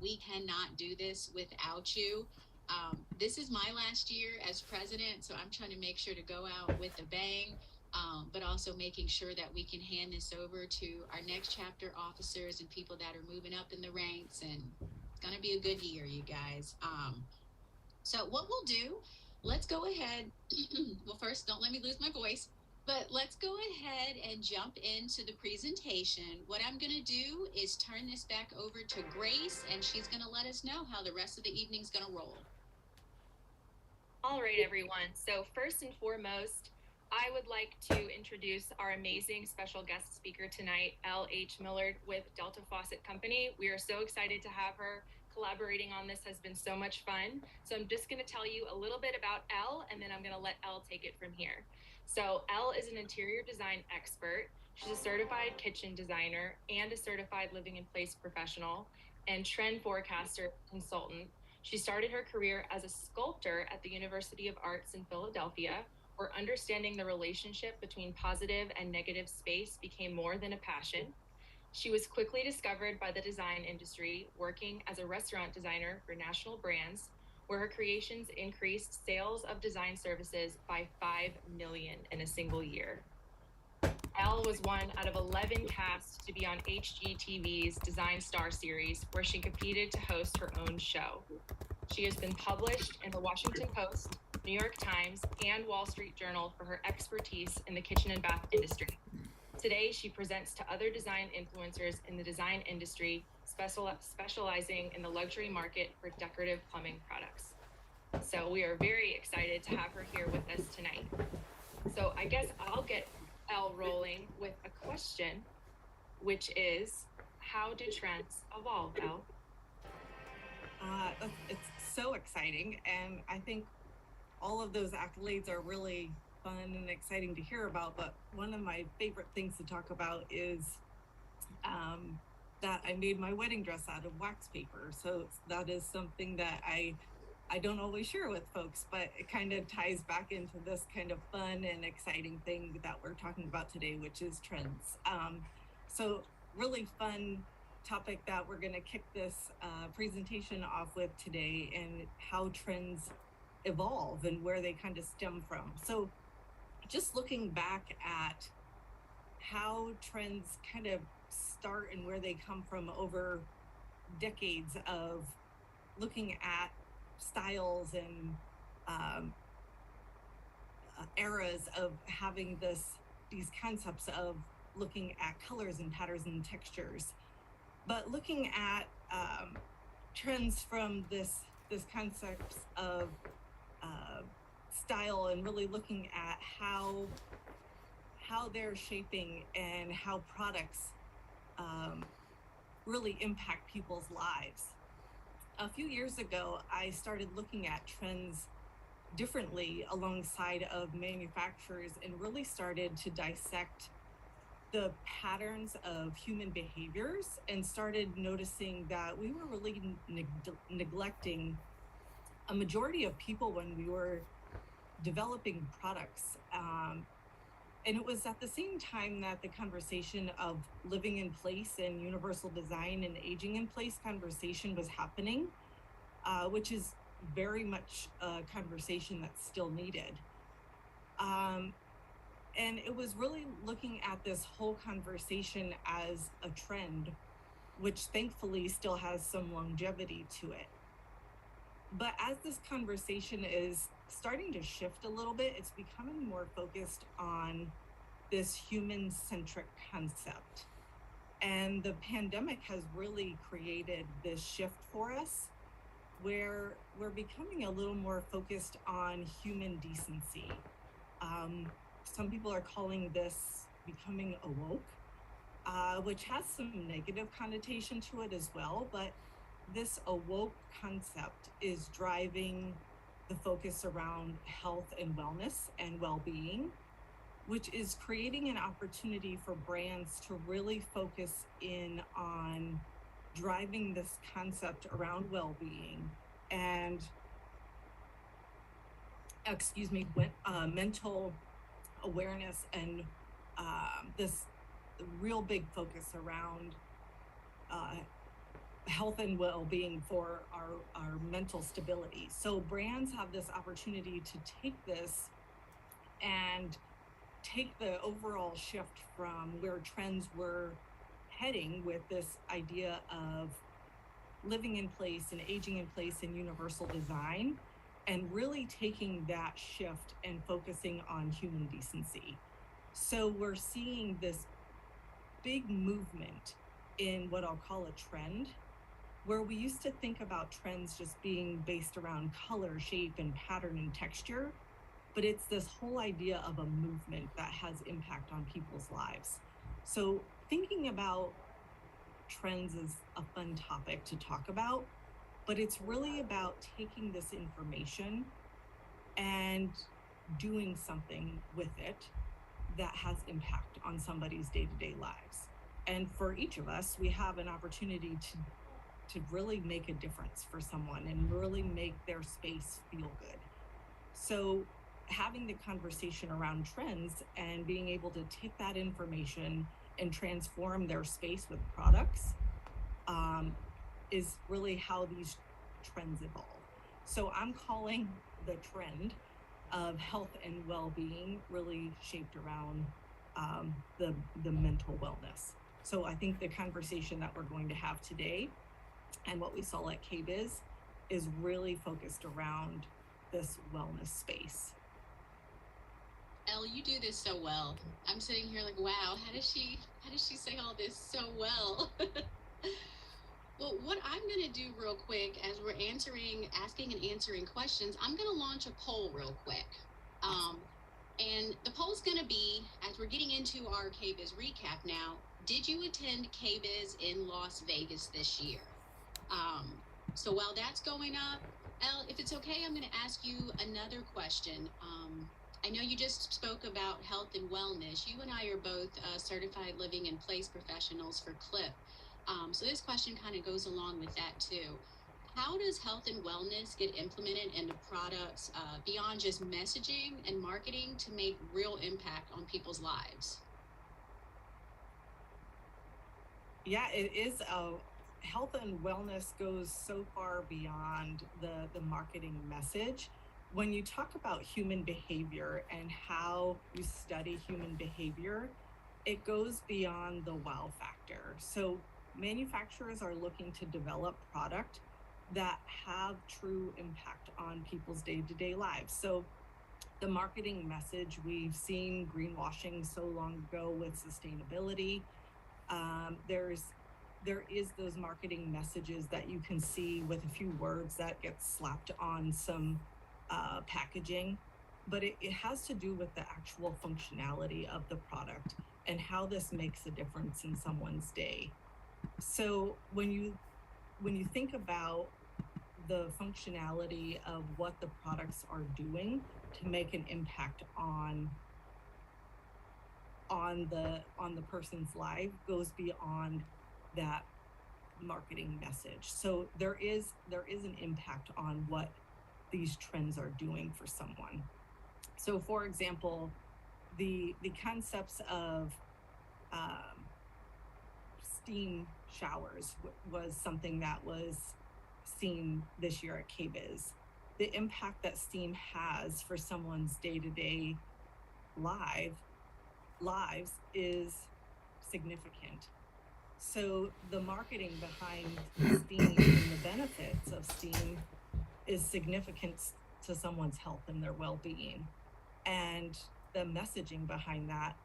We cannot do this without you. This is my last year as president, so I'm trying to make sure to go out with a bang, but also making sure that we can hand this over to our next chapter officers and people that are moving up in the ranks. And it's going to be a good year, you guys. So what we'll do, let's go ahead. Well, first, don't let me lose my voice. But let's go ahead and jump into the presentation. What I'm going to do is turn this back over to Grace, and she's going to let us know how the rest of the evening's going to roll. All right, everyone. So first and foremost, I would like to introduce our amazing special guest speaker tonight, L.H. Millard with Delta Faucet Company. We are so excited to have her. Collaborating on this has been so much fun. So I'm just going to tell you a little bit about Elle, and then I'm going to let Elle take it from here. So Elle is an interior design expert. She's a certified kitchen designer and a certified living in place professional and trend forecaster consultant. She started her career as a sculptor at the University of Arts in Philadelphia, where understanding the relationship between positive and negative space became more than a passion. She was quickly discovered by the design industry, working as a restaurant designer for national brands, where her creations increased sales of design services by 5 million in a single year. Elle was one out of 11 cast to be on HGTV's Design Star series, where she competed to host her own show. She has been published in the Washington Post, New York Times, and Wall Street Journal for her expertise in the kitchen and bath industry. Today, she presents to other design influencers in the design industry, specializing in the luxury market for decorative plumbing products. So we are very excited to have her here with us tonight. So I guess I'll get Elle rolling with a question, which is, how do trends evolve, Elle? It's so exciting, and I think all of those accolades are really fun and exciting to hear about, but one of my favorite things to talk about is that I made my wedding dress out of wax paper. So that is something that I don't always share with folks, but it kind of ties back into this kind of fun and exciting thing that we're talking about today, which is trends. So really fun topic that we're going to kick this presentation off with today, and how trends evolve and where they kind of stem from. So just looking back at how trends kind of start and where they come from over decades of looking at styles and eras of having these concepts of looking at colors and patterns and textures, but looking at trends from this concepts of style, and really looking at how they're shaping and how products really impact people's lives. A few years ago, I started looking at trends differently alongside of manufacturers, and really started to dissect the patterns of human behaviors, and started noticing that we were really neglecting a majority of people when we were developing products. And it was at the same time that the conversation of living in place and universal design and aging in place conversation was happening, which is very much a conversation that's still needed. And it was really looking at this whole conversation as a trend, which thankfully still has some longevity to it. But as this conversation is starting to shift a little bit, it's becoming more focused on this human-centric concept. And the pandemic has really created this shift for us, where we're becoming a little more focused on human decency. Some people are calling this becoming awoke, which has some negative connotation to it as well, but this awoke concept is driving the focus around health and wellness and well-being, which is creating an opportunity for brands to really focus in on driving this concept around well-being and mental awareness, and this real big focus around health and well-being for our mental stability. So brands have this opportunity to take this and take the overall shift from where trends were heading with this idea of living in place and aging in place and universal design, and really taking that shift and focusing on human decency. So we're seeing this big movement in what I'll call a trend, where we used to think about trends just being based around color, shape, and pattern and texture, but it's this whole idea of a movement that has impact on people's lives. So thinking about trends is a fun topic to talk about, but it's really about taking this information and doing something with it that has impact on somebody's day-to-day lives. And for each of us, we have an opportunity to really make a difference for someone and really make their space feel good. So having the conversation around trends and being able to take that information and transform their space with products is really how these trends evolve. So I'm calling the trend of health and well-being really shaped around the mental wellness. So I think the conversation that we're going to have today and what we saw at KBIS is really focused around this wellness space. Elle, you do this so well. I'm sitting here like, wow, how does she say all this so well? Well, what I'm going to do real quick as we're asking and answering questions, I'm going to launch a poll real quick. And the poll's going to be, as we're getting into our KBIS recap now, did you attend KBIS in Las Vegas this year? So while that's going up, Elle, if it's okay, I'm going to ask you another question. I know you just spoke about health and wellness. You and I are both certified living in place professionals for CLIP. So this question kind of goes along with that too. How does health and wellness get implemented into products beyond just messaging and marketing to make real impact on people's lives? Yeah, it is health and wellness goes so far beyond the marketing message. When you talk about human behavior and how you study human behavior, it goes beyond the wow factor. So manufacturers are looking to develop product that have true impact on people's day-to-day lives. So the marketing message, we've seen greenwashing so long ago with sustainability. There is those marketing messages that you can see with a few words that get slapped on some packaging, but it has to do with the actual functionality of the product and how this makes a difference in someone's day. So when you think about the functionality of what the products are doing to make an impact on the person's life, goes beyond that marketing message. So there is an impact on what these trends are doing for someone. So for example, the concepts of steam showers was something that was seen this year at KBIS. The impact that steam has for someone's day-to-day lives is significant. So the marketing behind steam and the benefits of steam is significant to someone's health and their well-being. And the messaging behind that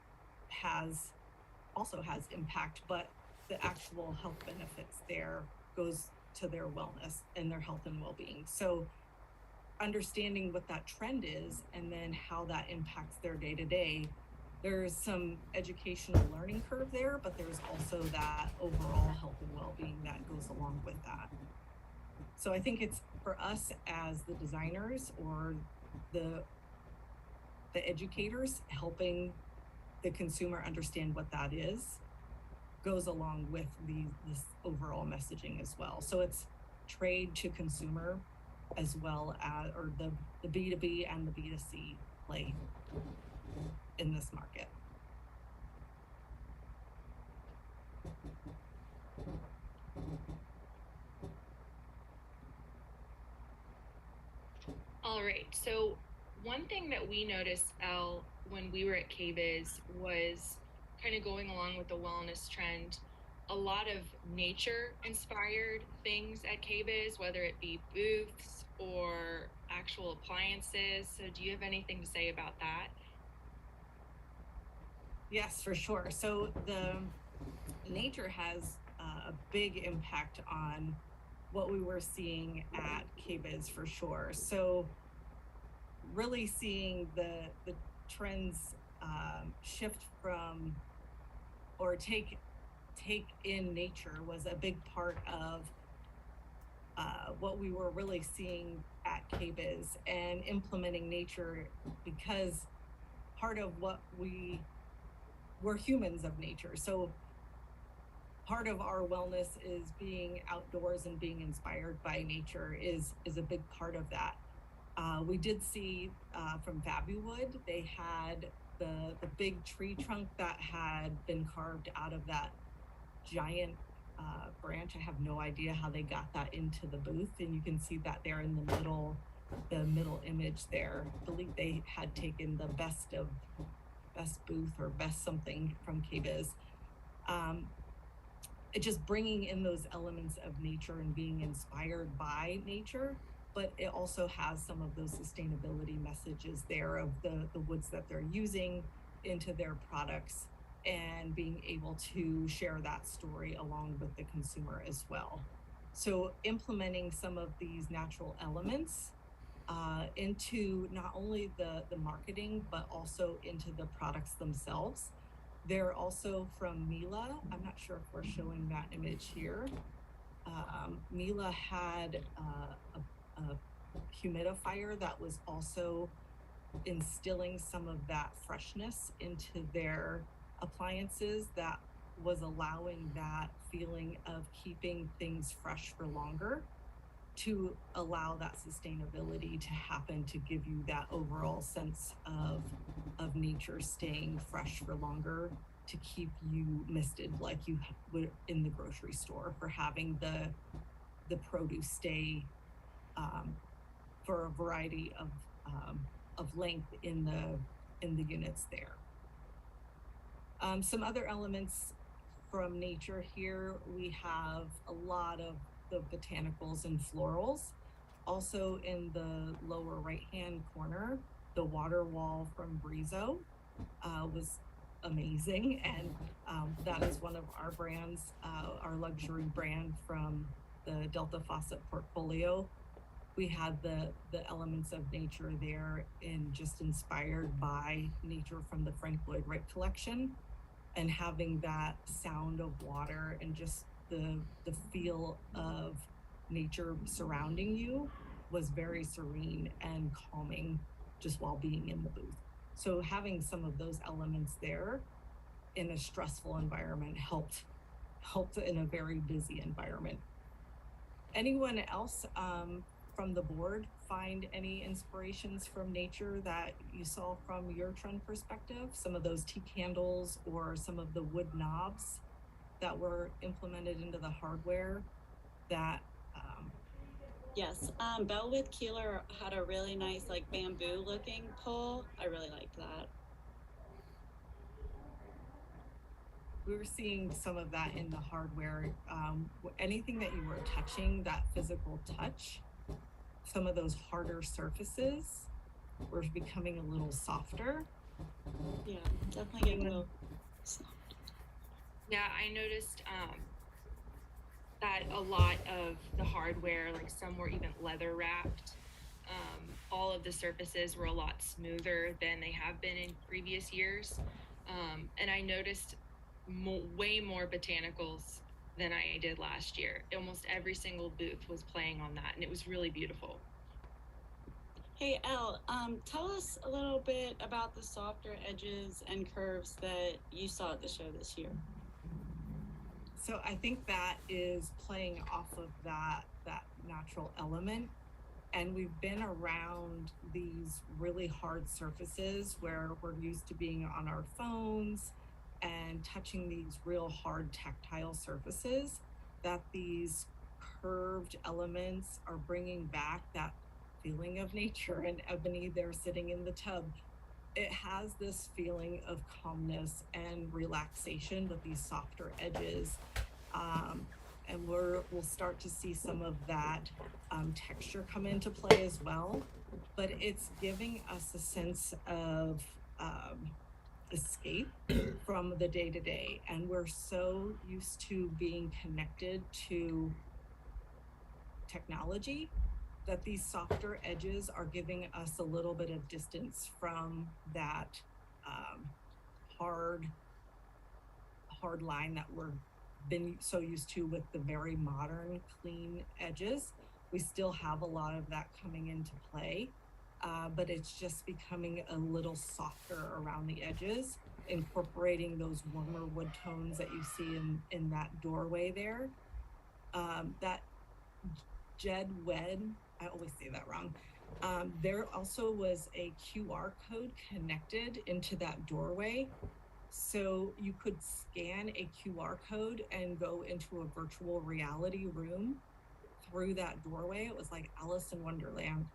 also has impact, but the actual health benefits there goes to their wellness and their health and well-being. So understanding what that trend is and then how that impacts their day-to-day, there's some educational learning curve there, but there's also that overall health and well-being that goes along with that. So I think it's for us as the designers or the educators, helping the consumer understand what that is, goes along with this overall messaging as well. So it's trade to consumer as well as, or the B2B and the B2C play in this market. All right. So one thing that we noticed, Elle, when we were at KBIS was kind of going along with the wellness trend. A lot of nature inspired things at KBIS, whether it be booths or actual appliances. So do you have anything to say about that? Yes, for sure. So the nature has a big impact on what we were seeing at KBIS for sure. So really seeing the trends shift from or take in nature was a big part of what we were really seeing at KBIS and implementing nature, because part of what we're humans of nature. So part of our wellness is being outdoors and being inspired by nature is a big part of that. We did see from Fabuwood, they had the big tree trunk that had been carved out of that giant branch. I have no idea how they got that into the booth, and you can see that there in the middle image there. I believe they had taken the best booth or best something from KBIS. It just bringing in those elements of nature and being inspired by nature, but it also has some of those sustainability messages there of the woods that they're using into their products, and being able to share that story along with the consumer as well. So implementing some of these natural elements into not only the marketing, but also into the products themselves. They're also from Mila. I'm not sure if we're showing that image here. Mila had a humidifier that was also instilling some of that freshness into their appliances, that was allowing that feeling of keeping things fresh for longer, to allow that sustainability to happen, to give you that overall sense of nature staying fresh for longer, to keep you misted like you would in the grocery store, for having the produce stay for a variety of length in the units there. Some other elements from nature here, we have a lot of the botanicals and florals. Also in the lower right-hand corner, the water wall from Brizo was amazing, and that is one of our brands, our luxury brand from the Delta Faucet portfolio. We had the elements of nature there, and just inspired by nature from the Frank Lloyd Wright collection, and having that sound of water and just the feel of nature surrounding you was very serene and calming just while being in the booth. So having some of those elements there in a stressful environment helped in a very busy environment. Anyone else from the board find any inspirations from nature that you saw from your trend perspective? Some of those tea candles or some of the wood knobs that were implemented into the hardware that Yes, Bellwood Keeler had a really nice like bamboo looking pole. I really liked that. we were seeing some of that in the hardware. Anything that you were touching, that physical touch, some of those harder surfaces were becoming a little softer. Yeah, definitely getting a little soft. Yeah, I noticed that a lot of the hardware, like some were even leather wrapped. All of the surfaces were a lot smoother than they have been in previous years. And I noticed way more botanicals than I did last year. Almost every single booth was playing on that, and it was really beautiful. Hey, Elle, tell us a little bit about the softer edges and curves that you saw at the show this year. So I think that is playing off of that natural element. And we've been around these really hard surfaces where we're used to being on our phones and touching these real hard tactile surfaces, that these curved elements are bringing back that feeling of nature and Ebony there sitting in the tub. It has this feeling of calmness and relaxation with these softer edges. And we'll start to see some of that texture come into play as well. But it's giving us a sense of escape from the day-to-day. And we're so used to being connected to technology that these softer edges are giving us a little bit of distance from that hard line that we're been so used to with the very modern clean edges. We still have a lot of that coming into play, but it's just becoming a little softer around the edges, incorporating those warmer wood tones that you see in that doorway there. That Jed Wed, I always say that wrong. There also was a QR code connected into that doorway. So you could scan a QR code and go into a virtual reality room through that doorway. It was like Alice in Wonderland.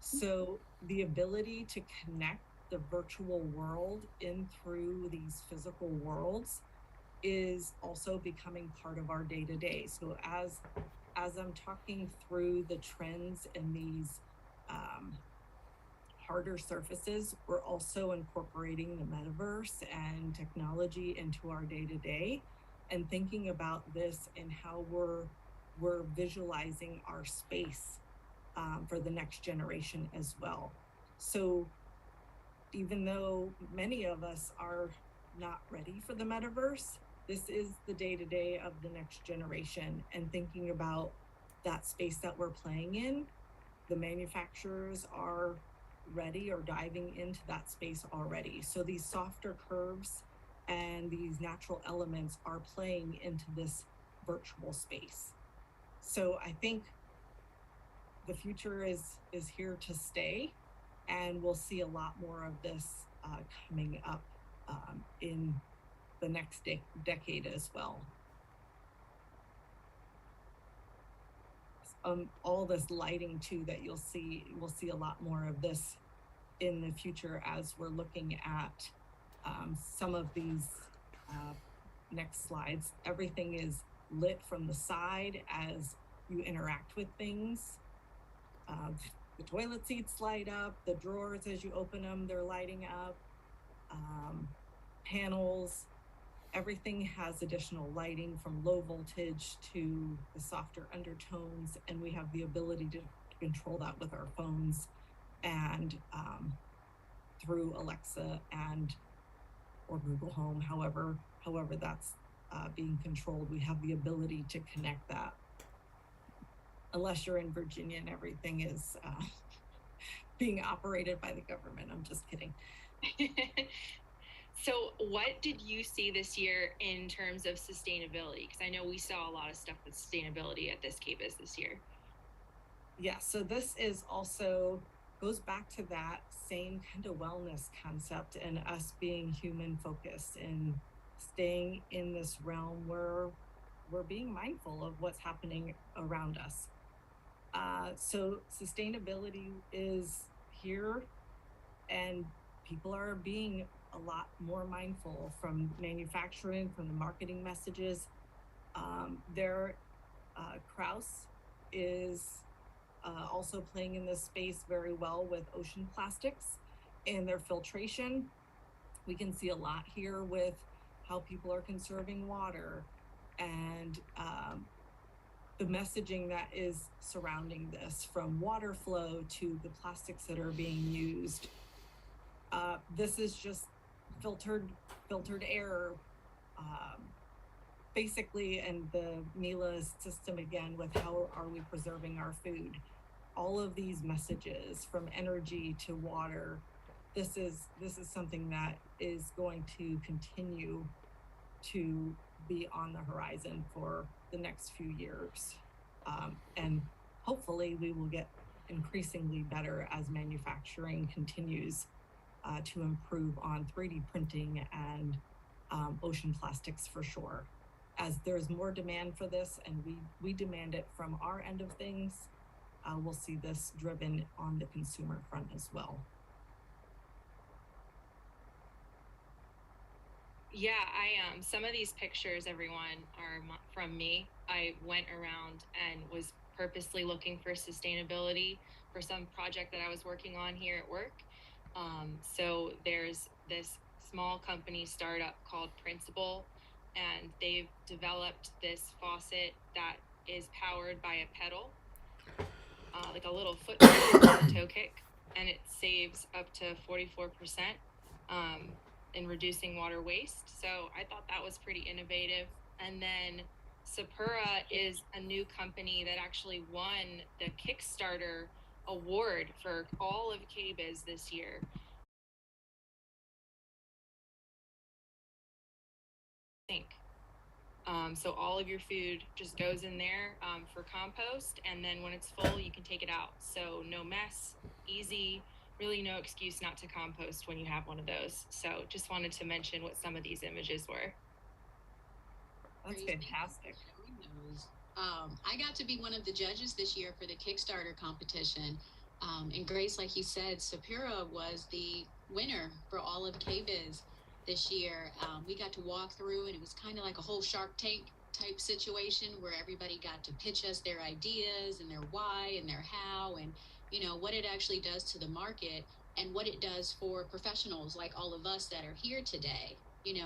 So the ability to connect the virtual world in through these physical worlds is also becoming part of our day-to-day. So as I'm talking through the trends in these harder surfaces, we're also incorporating the metaverse and technology into our day-to-day and thinking about this and how we're visualizing our space for the next generation as well. So even though many of us are not ready for the metaverse, this is the day-to-day of the next generation, and thinking about that space that we're playing in. The manufacturers are ready or diving into that space already. So these softer curves and these natural elements are playing into this virtual space. So I think the future is here to stay, and we'll see a lot more of this coming up in the next decade as well. All this lighting too that we'll see a lot more of this in the future as we're looking at some of these next slides. Everything is lit from the side as you interact with things. The toilet seats light up, the drawers as you open them, they're lighting up. Panels, everything has additional lighting from low voltage to the softer undertones, and we have the ability to control that with our phones and through Alexa or Google Home, however that's being controlled. We have the ability to connect that. Unless you're in Virginia and everything is being operated by the government. I'm just kidding. So what did you see this year in terms of sustainability? Because I know we saw a lot of stuff with sustainability at this KBIS this year. Yeah, so this is also goes back to that same kind of wellness concept and us being human focused and staying in this realm where we're being mindful of what's happening around us. So sustainability is here, and people are being a lot more mindful from manufacturing, from the marketing messages. Kraus is also playing in this space very well with ocean plastics and their filtration. We can see a lot here with how people are conserving water and the messaging that is surrounding this, from water flow to the plastics that are being used. This is just filtered air, basically, and the Mila system again with how are we preserving our food. All of these messages from energy to water, this is something that is going to continue to be on the horizon for the next few years. And hopefully we will get increasingly better as manufacturing continues to improve on 3D printing and ocean plastics for sure. As there's more demand for this and we demand it from our end of things, we'll see this driven on the consumer front as well. Yeah, some of these pictures, everyone, are from me. I went around and was purposely looking for sustainability for some project that I was working on here at work. So there's this small company startup called Principal, and they've developed this faucet that is powered by a pedal, like a little foot pedal or a toe kick, and it saves up to 44%. In reducing water waste. So I thought that was pretty innovative. And then Sapura is a new company that actually won the Kickstarter award for all of KBIS this year. So all of your food just goes in there for compost, and then when it's full, you can take it out. So no mess, easy, really no excuse not to compost when you have one of those. So just wanted to mention what some of these images were. That's fantastic. I got to be one of the judges this year for the Kickstarter competition. And Grace, like you said, Sapura was the winner for all of KBIS this year. We got to walk through, and it was kind of like a whole Shark Tank type situation where everybody got to pitch us their ideas and their why and their how, and what it actually does to the market and what it does for professionals like all of us that are here today.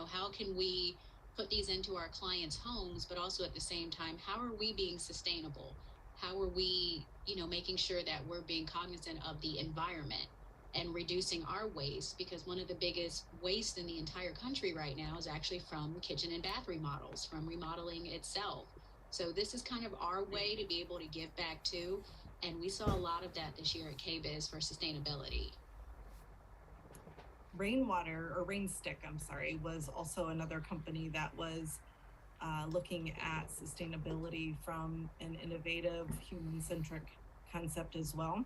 How can we put these into our clients' homes, but also at the same time, how are we being sustainable? How are we, making sure that we're being cognizant of the environment and reducing our waste? Because one of the biggest waste in the entire country right now is actually from kitchen and bath remodels, from remodeling itself. So this is kind of our way to be able to give back too. And we saw a lot of that this year at KBIS for sustainability. Rainstick, was also another company that was looking at sustainability from an innovative, human-centric concept as well.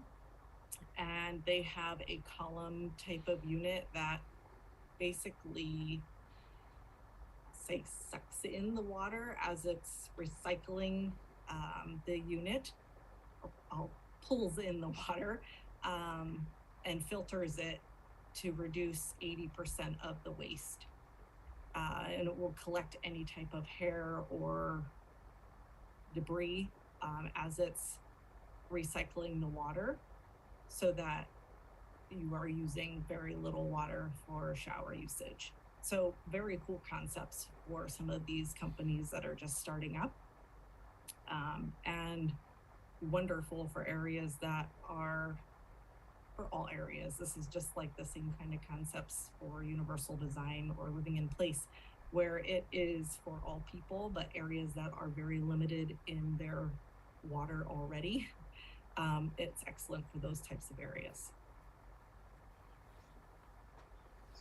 And they have a column type of unit that basically, sucks in the water as it's recycling the unit, pulls in the water and filters it to reduce 80% of the waste. And it will collect any type of hair or debris as it's recycling the water, so that you are using very little water for shower usage. So very cool concepts for some of these companies that are just starting up, and wonderful for areas that are, for all areas. This is just like the same kind of concepts for universal design or living in place, where it is for all people, but areas that are very limited in their water already. It's excellent for those types of areas.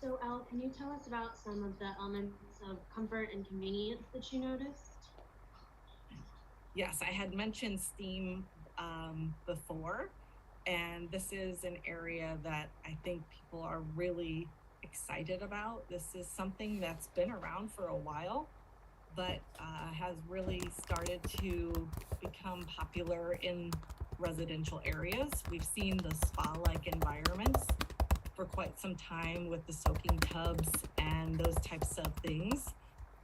So, Elle, can you tell us about some of the elements of comfort and convenience that you noticed? Yes, I had mentioned steam before, and this is an area that I think people are really excited about. This is something that's been around for a while, but has really started to become popular in residential areas. We've seen the spa-like environments for quite some time with the soaking tubs and those types of things,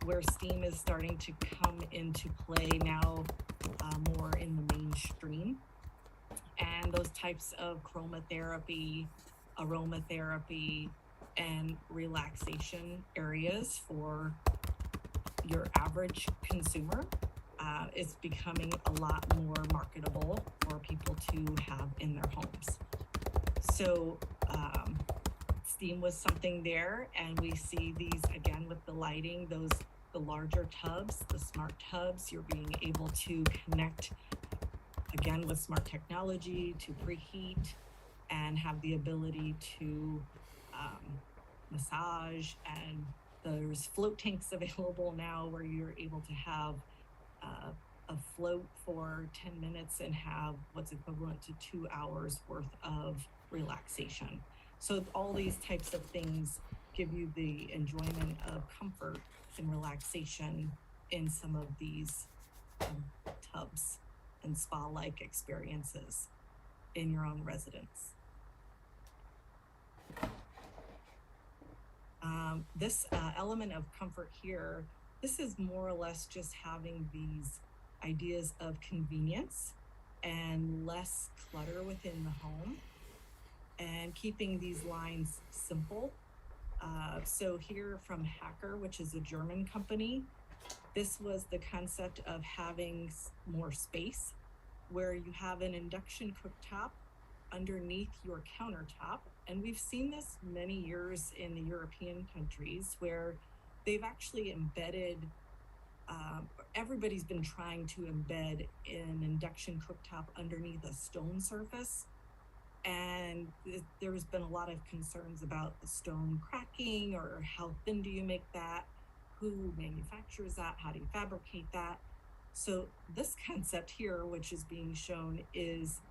where steam is starting to come into play now more in the mainstream. And those types of chromotherapy, aromatherapy, and relaxation areas for your average consumer is becoming a lot more marketable for people to have in their homes. So steam was something there, and we see these again with the lighting, the larger tubs, the smart tubs. You're being able to connect again with smart technology to preheat and have the ability to massage, and there's float tanks available now where you're able to have a float for 10 minutes and have what's equivalent to 2 hours worth of relaxation. So all these types of things give you the enjoyment of comfort and relaxation in some of these tubs and spa-like experiences in your own residence. This element of comfort here, this is more or less just having these ideas of convenience and less clutter within the home and keeping these lines simple. So here from Hacker, which is a German company, this was the concept of having more space where you have an induction cooktop underneath your countertop. And we've seen this many years in the European countries where they've actually embedded, everybody's been trying to embed an induction cooktop underneath a stone surface. And there's been a lot of concerns about the stone cracking, or how thin do you make that? Who manufactures that? How do you fabricate that? So this concept here, which is being shown, is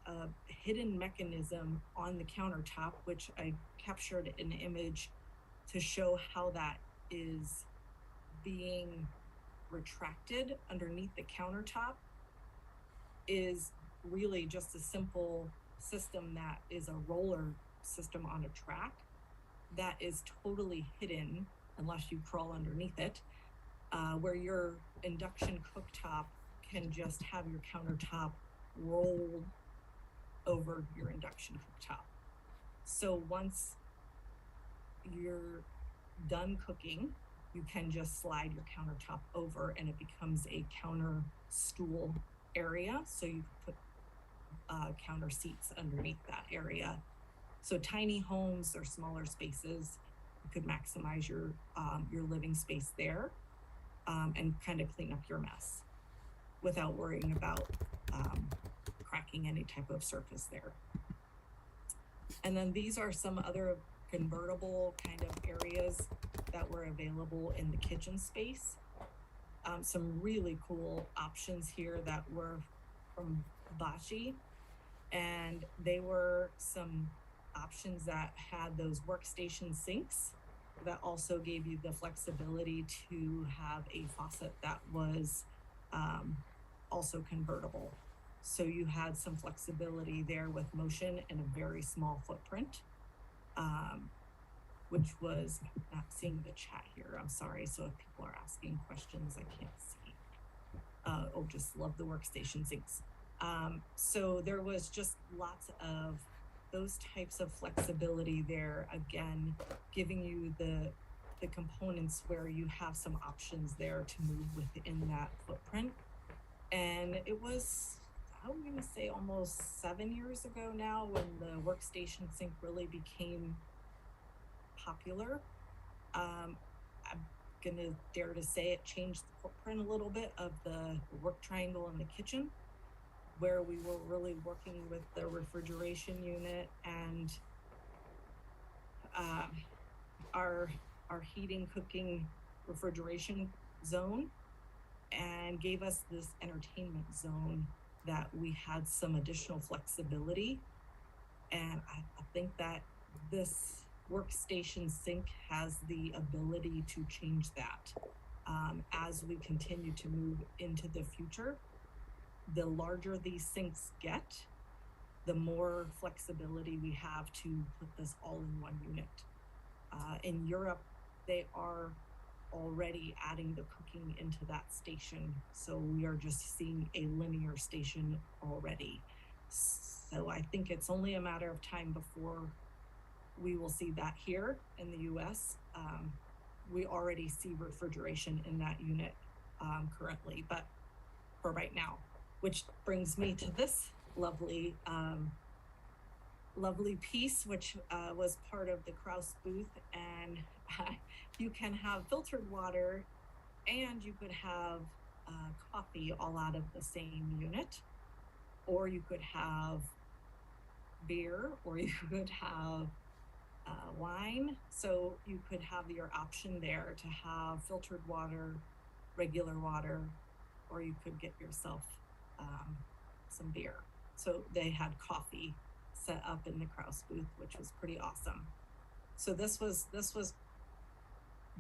a hidden mechanism on the countertop, which I captured an image to show how that is being retracted underneath the countertop, is really just a simple system that is a roller system on a track that is totally hidden unless you crawl underneath it, where your induction cooktop can just have your countertop rolled over your induction cooktop. So once you're done cooking, you can just slide your countertop over and it becomes a counter stool area. So you put counter seats underneath that area. So tiny homes or smaller spaces, you could maximize your living space there, and kind of clean up your mess without worrying about cracking any type of surface there. And then these are some other convertible kind of areas that were available in the kitchen space. Some really cool options here that were from Bashi, and they were some options that had those workstation sinks that also gave you the flexibility to have a faucet that was also convertible. So you had some flexibility there with motion and a very small footprint, which was, not seeing the chat here, I'm sorry. So if people are asking questions, I can't see. Oh, just love the workstation sinks. So there was just lots of those types of flexibility there, again, giving you the components where you have some options there to move within that footprint. And it was, I'm gonna say almost 7 years ago now when the workstation sink really became popular. I'm gonna dare to say it changed the footprint a little bit of the work triangle in the kitchen, where we were really working with the refrigeration unit and our heating, cooking, refrigeration zone, and gave us this entertainment zone that we had some additional flexibility. And I think that this workstation sink has the ability to change that as we continue to move into the future. The larger these sinks get, the more flexibility we have to put this all in one unit. In Europe, they are already adding the cooking into that station. So we are just seeing a linear station already. So I think it's only a matter of time before we will see that here in the US. We already see refrigeration in that unit currently, but for right now, which brings me to this lovely piece, which was part of the Kraus booth. And you can have filtered water and you could have coffee all out of the same unit, or you could have beer, or you could have wine. So you could have your option there to have filtered water, regular water, or you could get yourself some beer. So they had coffee set up in the Kraus booth, which was pretty awesome. So this was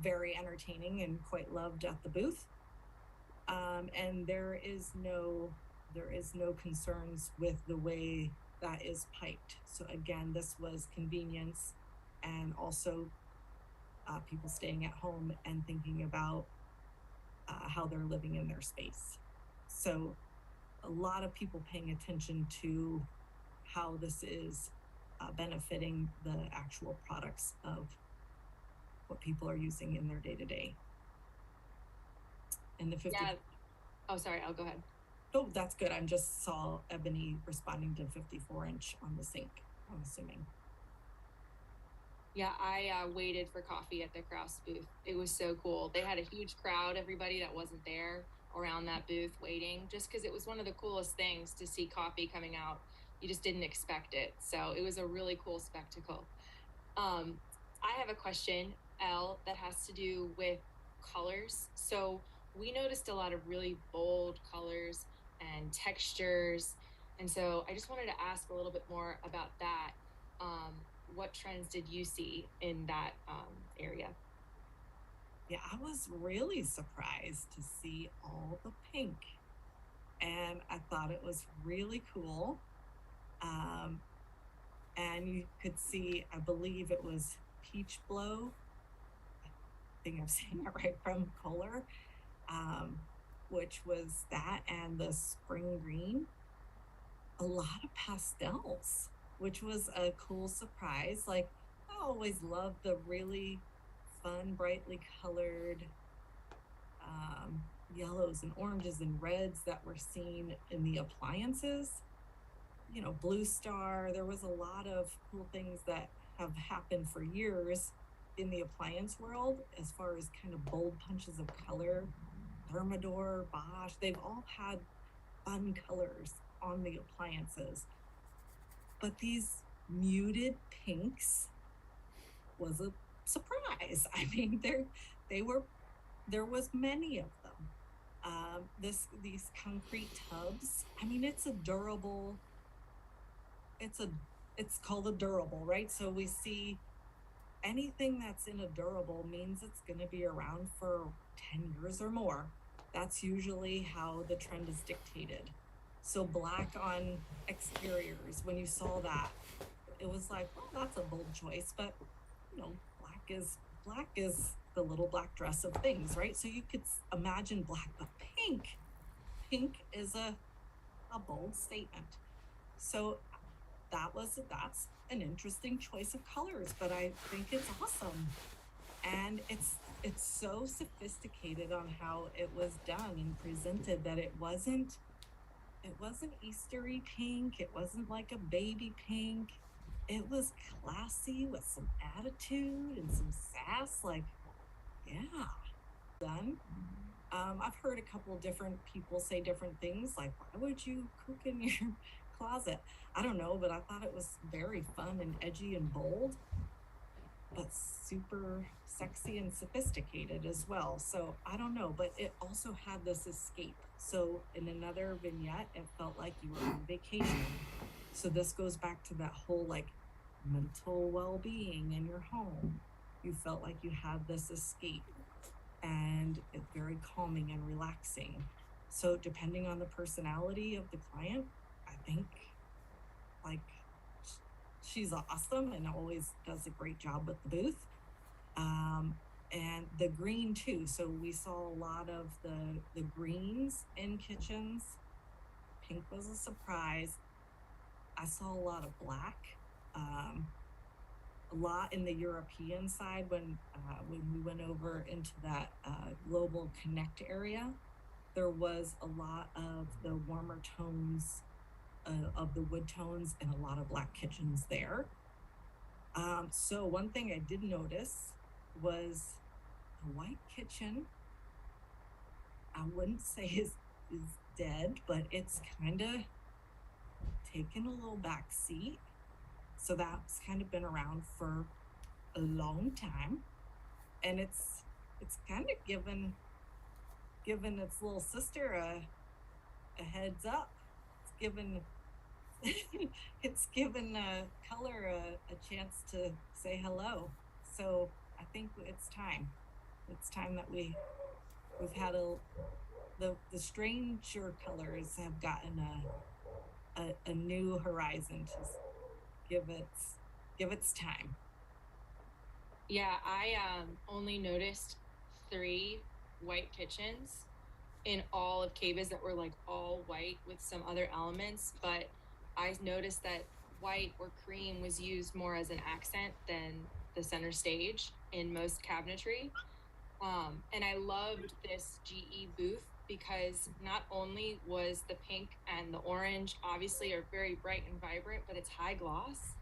very entertaining and quite loved at the booth. And there is no concerns with the way that is piped. So again, this was convenience, and also people staying at home and thinking about how they're living in their space. So a lot of people paying attention to how this is benefiting the actual products of what people are using in their day-to-day. And the 50. Yeah. Oh, sorry. I'll go ahead. Oh, that's good. I just saw Ebony responding to 54-inch on the sink, I'm assuming. Yeah, I waited for coffee at the Kraus booth. It was so cool. They had a huge crowd, everybody that wasn't there around that booth waiting, just because it was one of the coolest things to see coffee coming out. You just didn't expect it. So it was a really cool spectacle. I have a question, Elle, that has to do with colors. So we noticed a lot of really bold colors and textures. And so I just wanted to ask a little bit more about that. What trends did you see in that area? Yeah, I was really surprised to see all the pink, and I thought it was really cool. And you could see, I believe it was Peach Blow. I think I'm saying it right, from Kohler, which was that, and the Spring Green. A lot of pastels, which was a cool surprise. Like, I always love the really fun, brightly colored yellows and oranges and reds that we're seeing in the appliances. You know, Blue Star, there was a lot of cool things that have happened for years in the appliance world as far as kind of bold punches of color. Thermador, Bosch, they've all had fun colors on the appliances. But these muted pinks was a surprise. I mean, there was many of them. These concrete tubs. I mean, it's called a durable, right? So we see anything that's in a durable means it's going to be around for 10 years or more. That's usually how the trend is dictated. So black on exteriors, when you saw that, it was like, well, that's a bold choice, but you know, black is the little black dress of things, right? So you could imagine black, but pink is a bold statement. So that's an interesting choice of colors, but I think it's awesome. And it's so sophisticated on how it was done and presented that it wasn't Eastery pink. It wasn't like a baby pink. It was classy with some attitude and some sass. Like, yeah, done. I've heard a couple of different people say different things, like, why would you cook in your closet? I don't know, but I thought it was very fun and edgy and bold, but super sexy and sophisticated as well. So I don't know, but it also had this escape. So in another vignette, it felt like you were on vacation. So this goes back to that whole like mental well-being in your home. You felt like you had this escape, and it's very calming and relaxing. So depending on the personality of the client, I think like she's awesome and always does a great job with the booth. And the green too. So we saw a lot of the greens in kitchens. Pink was a surprise. I saw a lot of black. A lot in the European side when we went over into that global connect area. There was a lot of the warmer tones of the wood tones and a lot of black kitchens there. So one thing I did notice was the white kitchen. I wouldn't say is dead, but it's kind of taken a little back seat. So that's kind of been around for a long time, and it's kind of given its little sister a heads up. It's given color a chance to say hello. So I think it's time that we've had the stranger colors have gotten a new horizon to give its time. Yeah, I only noticed 3 white kitchens in all of KBIS that were like all white with some other elements, but I noticed that white or cream was used more as an accent than the center stage in most cabinetry. And I loved this GE booth because not only was the pink and the orange obviously are very bright and vibrant, but it's high gloss.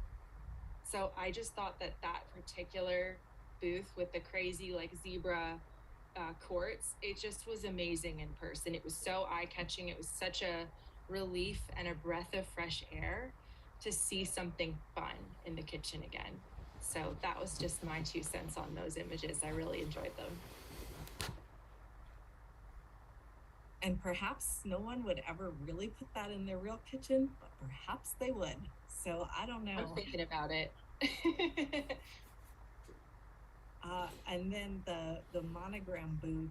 So I just thought that that particular booth with the crazy like zebra quartz, it just was amazing in person. It was so eye catching. It was such a relief and a breath of fresh air to see something fun in the kitchen again. So that was just my 2 cents on those images. I really enjoyed them. And perhaps no one would ever really put that in their real kitchen, but perhaps they would. So I don't know. I'm thinking about it. And then the monogram booth,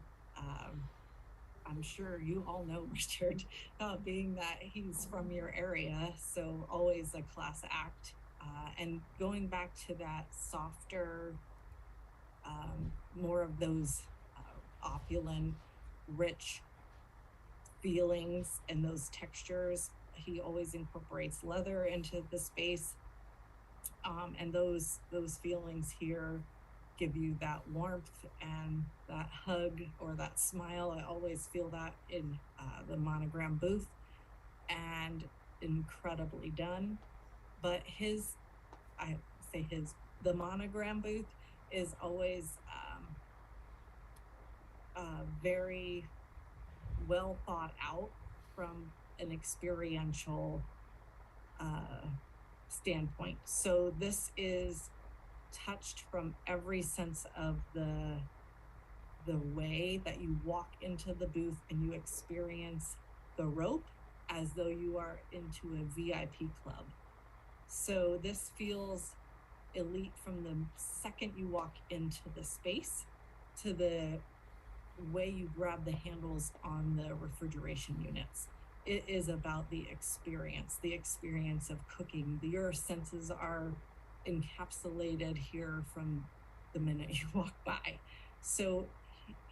I'm sure you all know Richard, being that he's from your area, so always a class act. And going back to that softer, more of those opulent, rich feelings and those textures. He always incorporates leather into the space. And those feelings here give you that warmth and that hug or that smile. I always feel that in the monogram booth, and incredibly done. But the monogram booth is always very well thought out from an experiential standpoint. So this is touched from every sense of the way that you walk into the booth and you experience the rope as though you are into a VIP club. So this feels elite from the second you walk into the space to the way you grab the handles on the refrigeration units. It is about the experience of cooking. Your senses are encapsulated here from the minute you walk by. So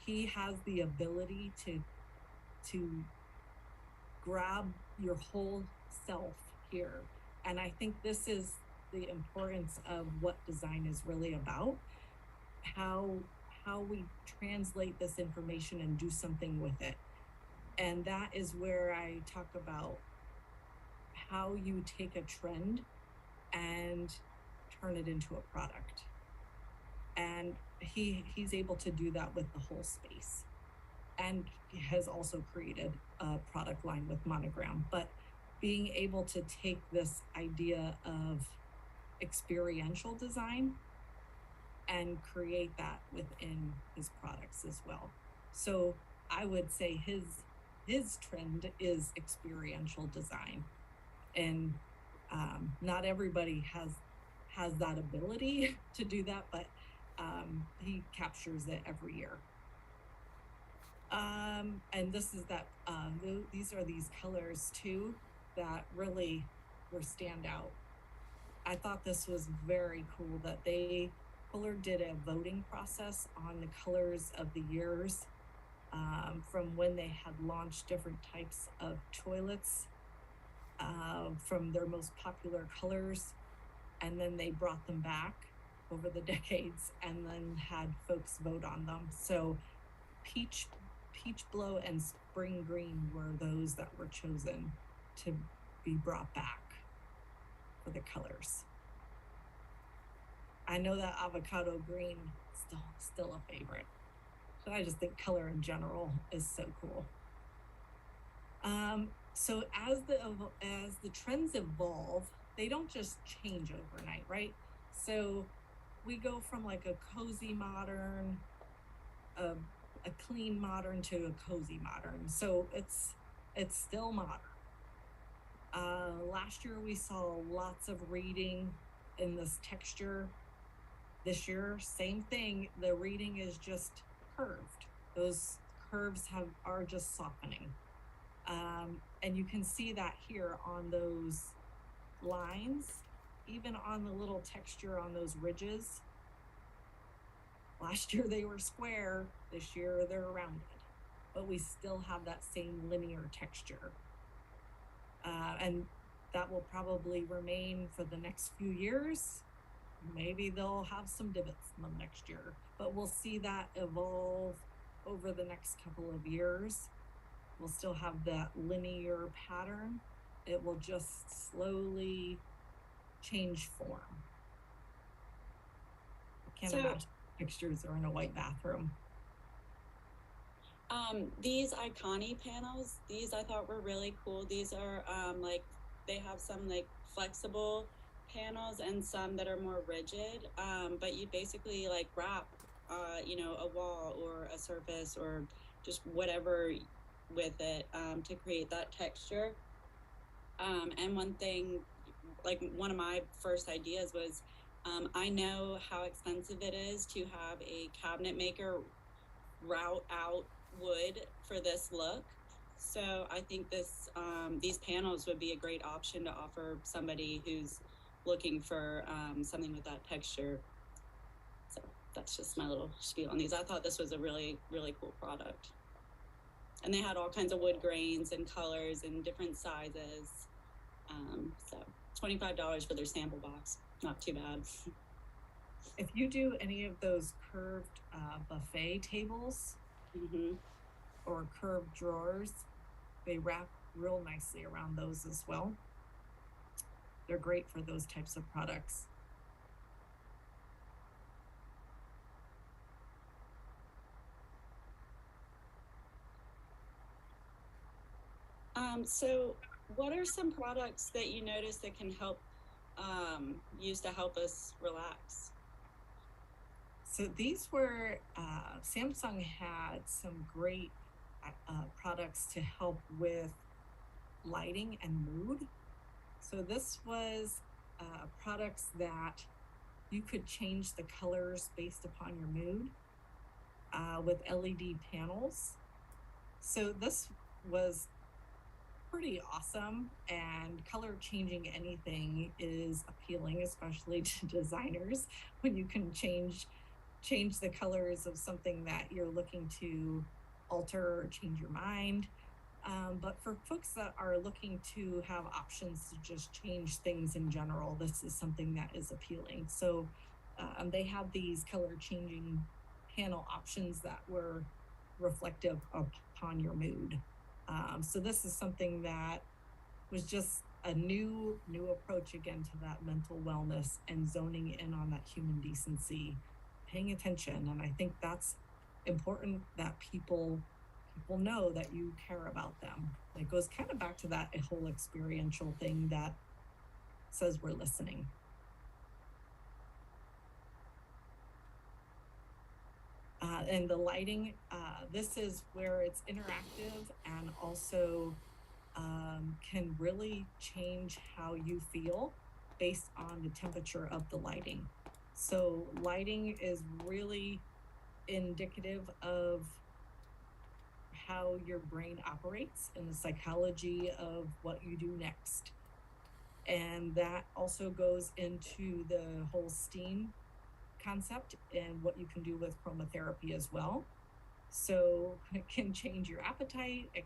he has the ability to grab your whole self here. And I think this is the importance of what design is really about, how we translate this information and do something with it. And that is where I talk about how you take a trend and turn it into a product. And he's able to do that with the whole space, and has also created a product line with Monogram. But being able to take this idea of experiential design and create that within his products as well. So I would say his trend is experiential design, and not everybody has that ability to do that, but he captures it every year. And this is that these are these colors too that really were standout. I thought this was very cool that Fuller did a voting process on the colors of the years, from when they had launched different types of toilets, from their most popular colors, and then they brought them back over the decades and then had folks vote on them. So peach blow and spring green were those that were chosen to be brought back for the colors. I know that avocado green still a favorite, but I just think color in general is so cool. So as the trends evolve, they don't just change overnight, right? So we go from like a cozy modern, a clean modern to a cozy modern. So it's still modern. Last year we saw lots of reading in this texture. This year, same thing. The reading is just curved. Those curves are just softening. And you can see that here on those lines, even on the little texture on those ridges. Last year they were square, this year they're rounded, but we still have that same linear texture. And that will probably remain for the next few years. Maybe they'll have some divots in them next year, but we'll see that evolve over the next couple of years. We'll still have that linear pattern. It will just slowly change form. I can't imagine pictures are in a white bathroom. These Iconi panels, these I thought were really cool. These are like, they have some like flexible panels and some that are more rigid, but you basically like wrap you know, a wall or a surface or just whatever with it to create that texture. And one thing, like one of my first ideas was, I know how expensive it is to have a cabinet maker route out wood for this look. So I think this these panels would be a great option to offer somebody who's looking for something with that texture. So that's just my little spiel on these. I thought this was a really, really cool product. And they had all kinds of wood grains and colors and different sizes. So $25 for their sample box, not too bad. If you do any of those curved buffet tables or curved drawers, they wrap real nicely around those as well. They're great for those types of products. So what are some products that you notice that can help use to help us relax? So these were, Samsung had some great products to help with lighting and mood. So this was products that you could change the colors based upon your mood with LED panels. So this was pretty awesome, and color changing anything is appealing, especially to designers, when you can change the colors of something that you're looking to alter or change your mind. But for folks that are looking to have options to just change things in general, this is something that is appealing. So they have these color changing panel options that were reflective upon your mood. So this is something that was just a new approach again to that mental wellness and zoning in on that human decency, paying attention. And I think that's important that people know that you care about them. It goes kind of back to that whole experiential thing that says we're listening. And the lighting, this is where it's interactive and also can really change how you feel based on the temperature of the lighting. So lighting is really indicative of how your brain operates and the psychology of what you do next. And that also goes into the whole STEAM concept and what you can do with chromotherapy as well. So it can change your appetite. It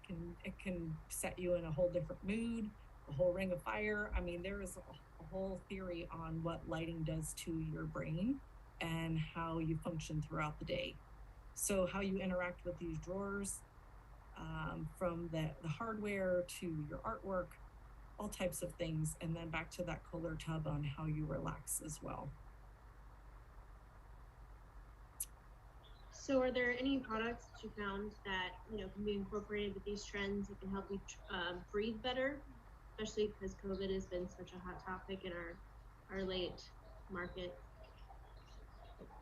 can set you in a whole different mood, a whole ring of fire. I mean, there is a whole theory on what lighting does to your brain and how you function throughout the day. So how you interact with these drawers, from the hardware to your artwork, all types of things, and then back to that Kohler tub on how you relax as well. So are there any products that you found that, you know, can be incorporated with these trends that can help you breathe better, especially because COVID has been such a hot topic in our late market?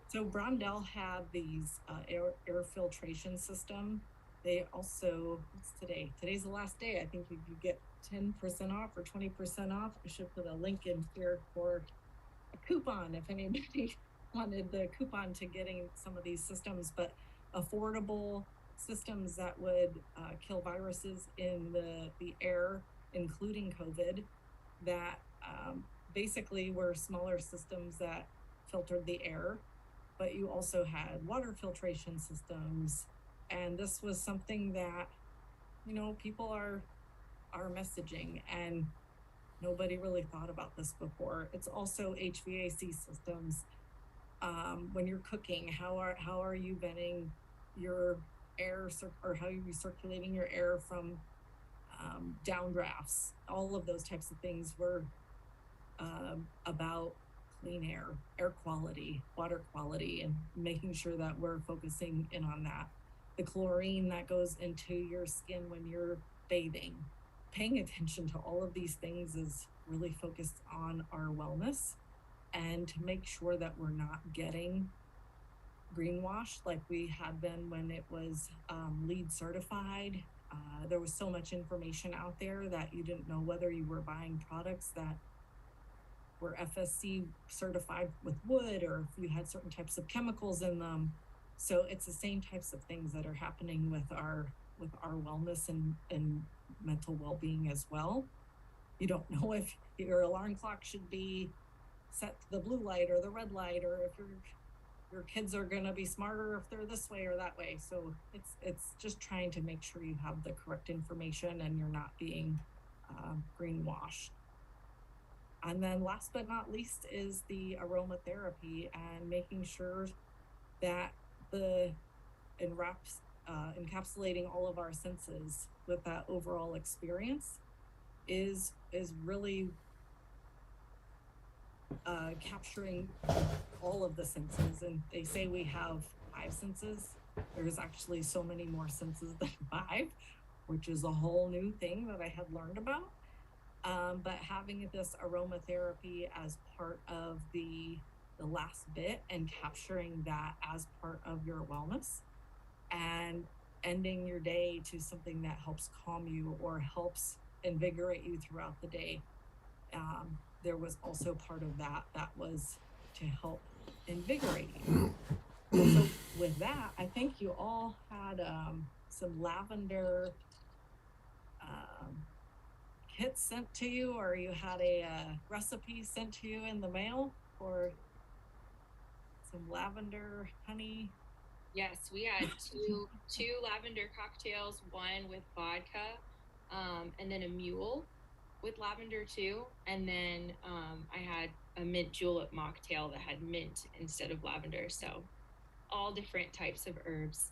So Brondell had these air filtration system. They also, what's today? Today's the last day. I think you could get 10% off or 20% off. I should put a link in here for a coupon if anybody wanted the coupon to getting some of these systems, but affordable, systems that would kill viruses in the air, including COVID, that basically were smaller systems that filtered the air, but you also had water filtration systems. And this was something that, people are messaging, and nobody really thought about this before. It's also HVAC systems. When you're cooking, how are you venting your air, or how are you circulating your air from downdrafts? All of those types of things were about clean air quality, water quality, and making sure that we're focusing in on that. The chlorine that goes into your skin when you're bathing, paying attention to all of these things is really focused on our wellness, and to make sure that we're not getting greenwashed like we had been when it was LEED certified. There was so much information out there that you didn't know whether you were buying products that were FSC certified with wood, or if you had certain types of chemicals in them. So it's the same types of things that are happening with our wellness and mental well-being as well. You don't know if your alarm clock should be set to the blue light or the red light, or if your kids are going to be smarter if they're this way or that way. So it's just trying to make sure you have the correct information and you're not being greenwashed. And then last but not least is the aromatherapy, and making sure that encapsulating all of our senses with that overall experience is really capturing all of the senses. And they say we have 5 senses. There's actually so many more senses than 5, which is a whole new thing that I had learned about. But having this aromatherapy as part of the last bit, and capturing that as part of your wellness, and ending your day to something that helps calm you or helps invigorate you throughout the day. There was also part of that was to help invigorate you. So with that, I think you all had some lavender kits sent to you, or you had a recipe sent to you in the mail for some lavender honey. Yes, we had two lavender cocktails, one with vodka, and then a mule with lavender too. And then I had a mint julep mocktail that had mint instead of lavender. So all different types of herbs.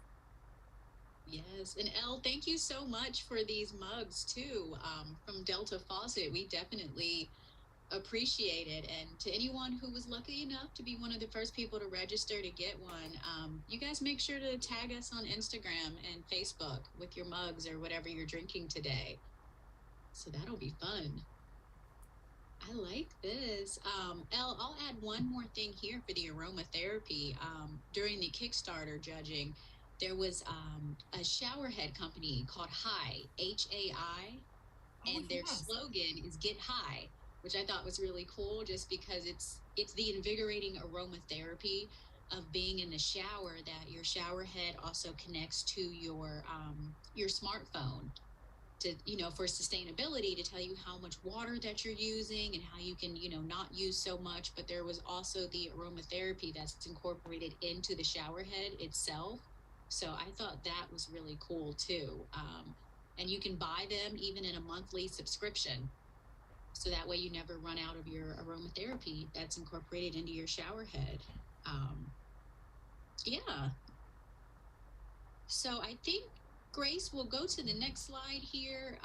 Yes, and Elle, thank you so much for these mugs too, from Delta Faucet. We definitely appreciate it. And to anyone who was lucky enough to be one of the first people to register to get one, you guys make sure to tag us on Instagram and Facebook with your mugs or whatever you're drinking today. So that'll be fun. I like this. Elle, I'll add one more thing here for the aromatherapy. During the Kickstarter judging, there was a shower head company called Hai, Hai, and their slogan is "Get High," which I thought was really cool, just because it's the invigorating aromatherapy of being in the shower, that your shower head also connects to your smartphone, to, for sustainability, to tell you how much water that you're using and how you can, not use so much. But there was also the aromatherapy that's incorporated into the shower head itself. So I thought that was really cool too. And you can buy them even in a monthly subscription. So that way you never run out of your aromatherapy that's incorporated into your shower head. Yeah. So I think, Grace, we'll go to the next slide here.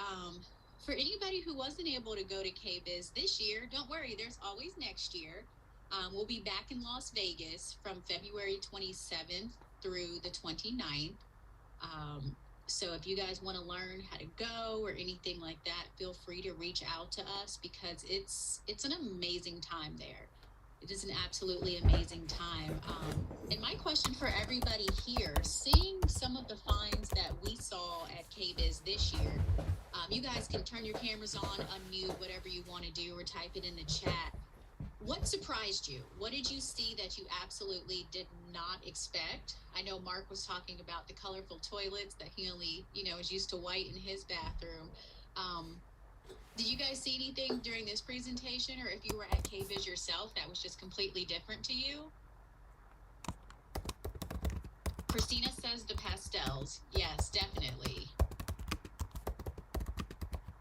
For anybody who wasn't able to go to KBIS this year, don't worry, there's always next year. We'll be back in Las Vegas from February 27th through the 29th. So if you guys want to learn how to go or anything like that, feel free to reach out to us, because it's an amazing time there. It is an absolutely amazing time. And my question for everybody here, seeing some of the finds that we saw at KBIS this year, you guys can turn your cameras on, unmute, whatever you want to do, or type it in the chat. What surprised you? What did you see that you absolutely did not expect? I know Mark was talking about the colorful toilets that he only, is used to white in his bathroom. Did you guys see anything during this presentation, or if you were at KBIS yourself that was just completely different to you? Christina says the pastels. Yes, definitely.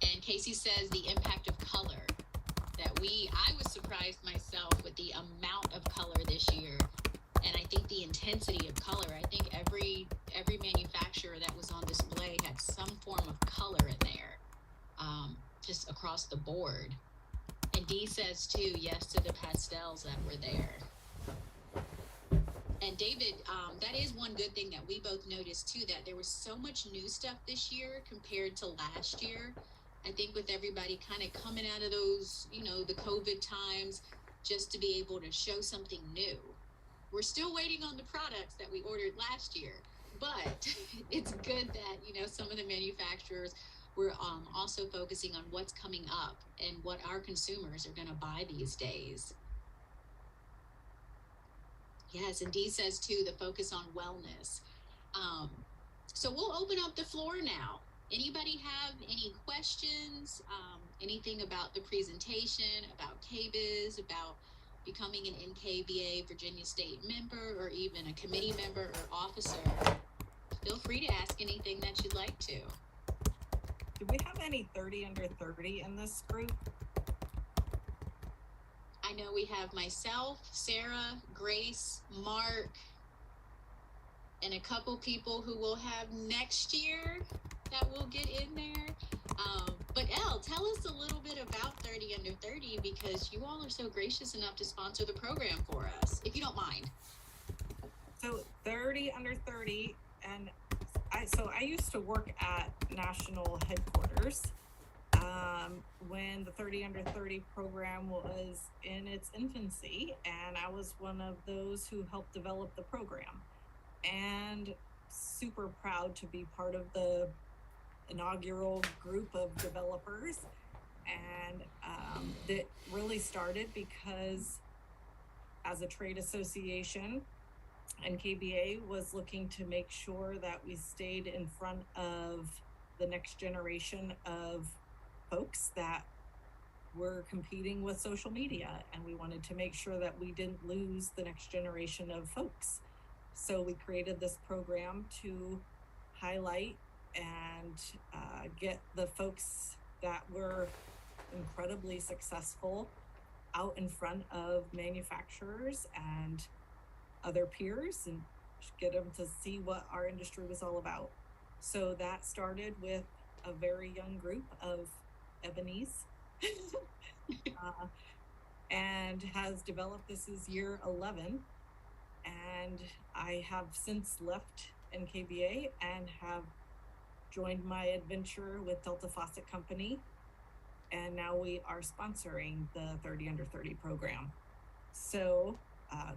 And Casey says the impact of color. I was surprised myself with the amount of color this year. And I think the intensity of color. I think every manufacturer that was on display had some form of color in there, just across the board. And Dee says too, yes to the pastels that were there. And David, that is one good thing that we both noticed too, that there was so much new stuff this year compared to last year. I think with everybody kind of coming out of those, the COVID times, just to be able to show something new. We're still waiting on the products that we ordered last year, but it's good that, some of the manufacturers were also focusing on what's coming up and what our consumers are going to buy these days. Yes, and Dee says too, the focus on wellness. So we'll open up the floor now. Anybody have any questions? Anything about the presentation, about KBIS, about becoming an NKBA Virginia State member, or even a committee member or officer? Feel free to ask anything that you'd like to. Do we have any 30 under 30 in this group? I know we have myself, Sarah, Grace, Mark, and a couple people who will have next year that will get in there. But Elle, tell us a little bit about 30 under 30, because you all are so gracious enough to sponsor the program for us, if you don't mind. So 30 under 30, and I used to work at national headquarters when the 30 under 30 program was in its infancy, and I was one of those who helped develop the program, and super proud to be part of the inaugural group of developers. And it really started because as a trade association, NKBA was looking to make sure that we stayed in front of the next generation of folks that were competing with social media, and we wanted to make sure that we didn't lose the next generation of folks. So we created this program to highlight and get the folks that were incredibly successful out in front of manufacturers and other peers, and get them to see what our industry was all about. So that started with a very young group of ebonies and has developed. This is year 11, and I have since left NKBA and have joined my adventure with Delta Faucet Company, and now we are sponsoring the 30 under 30 program. So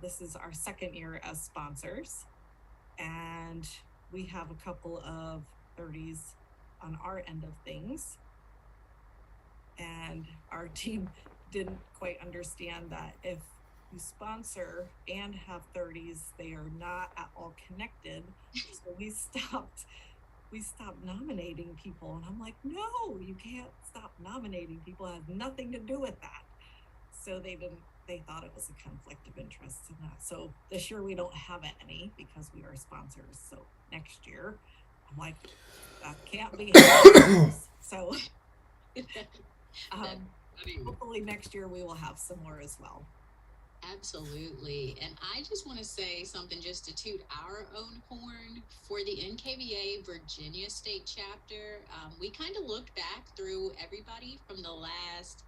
this is our second year as sponsors, and we have a couple of 30s on our end of things, and our team didn't quite understand that if you sponsor and have 30s, they are not at all connected. So we stopped nominating people, and I'm like, no, you can't stop nominating people. It has nothing to do with that. So they thought it was a conflict of interest in that. So this year we don't have any because we are sponsors. So next year, I'm like, that can't be so hopefully next year we will have some more as well. Absolutely. And I just want to say something just to toot our own horn for the NKBA Virginia State chapter. We kind of looked back through everybody from the last,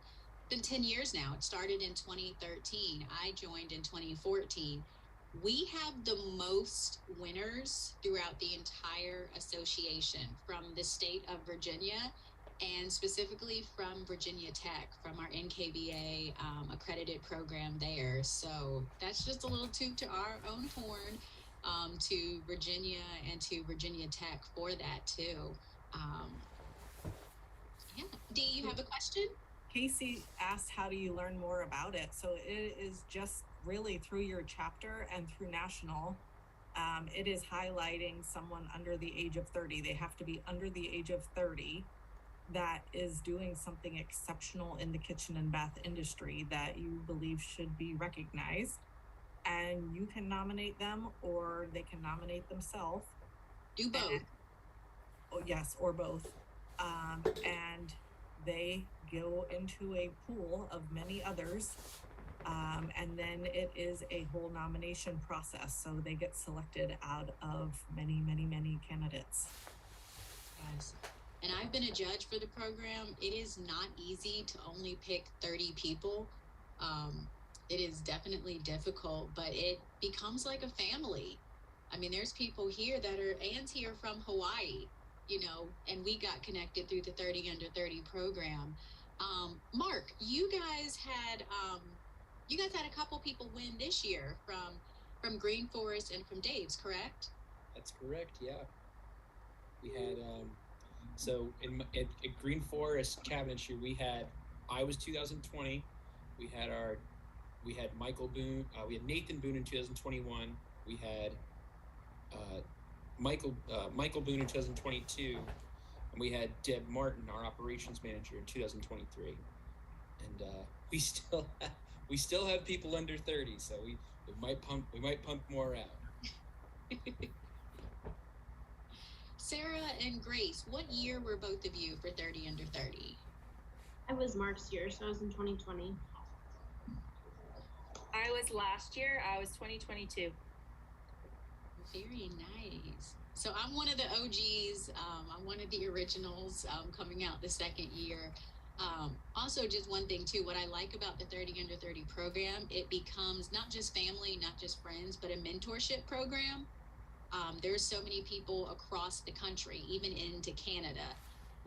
been 10 years now. It started in 2013. I joined in 2014. We have the most winners throughout the entire association from the state of Virginia, and specifically from Virginia Tech, from our NKBA accredited program there. So that's just a little toot to our own horn, to Virginia and to Virginia Tech for that too. Yeah. Dee, you have a question? Casey asked, how do you learn more about it? So it is just really through your chapter and through national. It is highlighting someone under the age of 30. They have to be under the age of 30 that is doing something exceptional in the kitchen and bath industry that you believe should be recognized. And you can nominate them, or they can nominate themselves. Do both. Yes, or both. And they go into a pool of many others. And then it is a whole nomination process. So they get selected out of many, many, many candidates. Yes. And I've been a judge for the program. It is not easy to only pick 30 people. It is definitely difficult, but it becomes like a family. I mean, there's people here that are, Anne's here from Hawaii, you know, and we got connected through the 30 under 30 program. Mark, you guys had a couple people win this year from Green Forest and from Dave's, correct? That's correct. Yeah, we had so at Green Forest cabinetry I was 2020. We had Michael Boone. We had Nathan Boone in 2021. We had Michael Boone in 2022, and we had Deb Martin, our operations manager, in 2023. And we still have people under 30, so we might pump more out. Sarah and Grace, what year were both of you for 30 under 30? I was Mark's year, so I was in 2020. I was last year. I was 2022. Very nice. So I'm one of the OGs. I'm one of the originals coming out the second year. Also, just one thing too, what I like about the 30 under 30 program, it becomes not just family, not just friends, but a mentorship program. There's so many people across the country, even into Canada,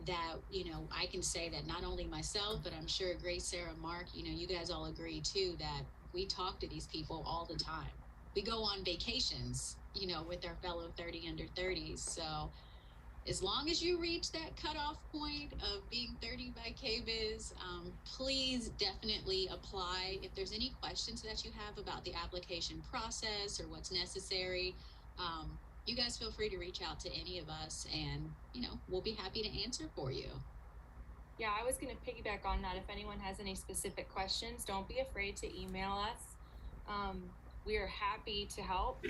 that, you know, I can say that not only myself, but I'm sure Grace, Sarah, Mark, you know, you guys all agree too, that we talk to these people all the time. We go on vacations, you know, with our fellow 30 under 30s. So as long as you reach that cutoff point of being 30 by KBIS, please definitely apply. If there's any questions that you have about the application process or what's necessary, you guys feel free to reach out to any of us, and, you know, we'll be happy to answer for you. Yeah, I was going to piggyback on that. If anyone has any specific questions, don't be afraid to email us. We are happy to help.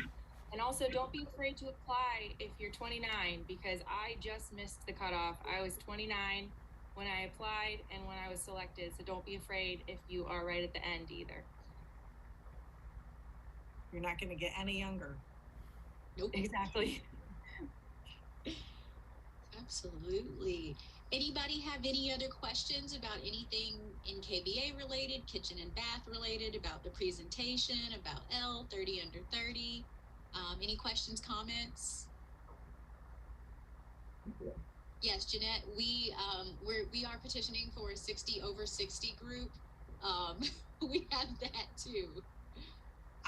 And also, don't be afraid to apply if you're 29, because I just missed the cutoff. I was 29 when I applied and when I was selected. So don't be afraid if you are right at the end either. You're not going to get any younger. Nope. Exactly. Absolutely. Anybody have any other questions about anything NKBA related, kitchen and bath related, about the presentation, about L 30 under 30? Any questions, comments? Yes, Jeanette, we are petitioning for a 60 over 60 group. We have that too.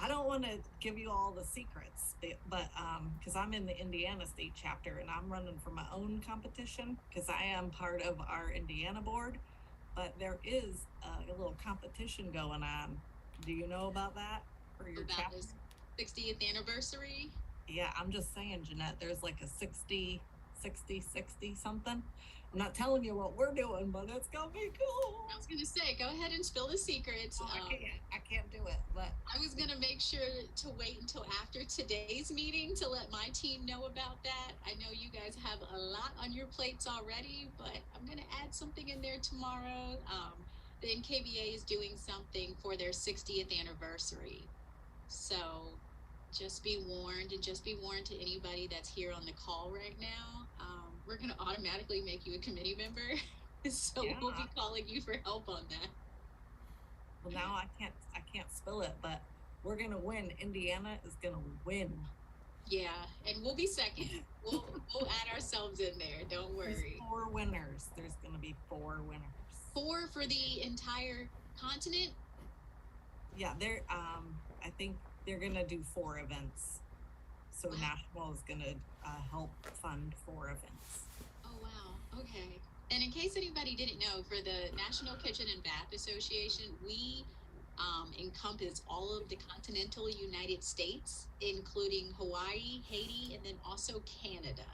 I don't want to give you all the secrets, but because I'm in the Indiana state chapter and I'm running for my own competition because I am part of our Indiana board, but there is a little competition going on. Do you know about that for your chapter? This 60th anniversary? Yeah, I'm just saying, Jeanette, there's like a 60 something. I'm not telling you what we're doing, but it's gonna be cool. I was gonna say, go ahead and spill the secrets. I can't do it, but I was gonna make sure to wait until after today's meeting to let my team know about that. I know you guys have a lot on your plates already, but I'm gonna add something in there tomorrow. The NKBA is doing something for their 60th anniversary. So just be warned, and just be warned to anybody that's here on the call right now. We're going to automatically make you a committee member. So yeah. We'll be calling you for help on that. Well, now I can't spill it, but we're going to win. Indiana is going to win. Yeah, and we'll be second. We'll add ourselves in there. Don't worry. There's 4 winners. There's going to be 4 winners. 4 for the entire continent? Yeah, they're I think they're going to do 4 events. So wow. National is going to help fund 4 events. Oh, wow. Okay. And in case anybody didn't know, for the National Kitchen and Bath Association, we encompass all of the continental United States, including Hawaii, Haiti, and then also Canada.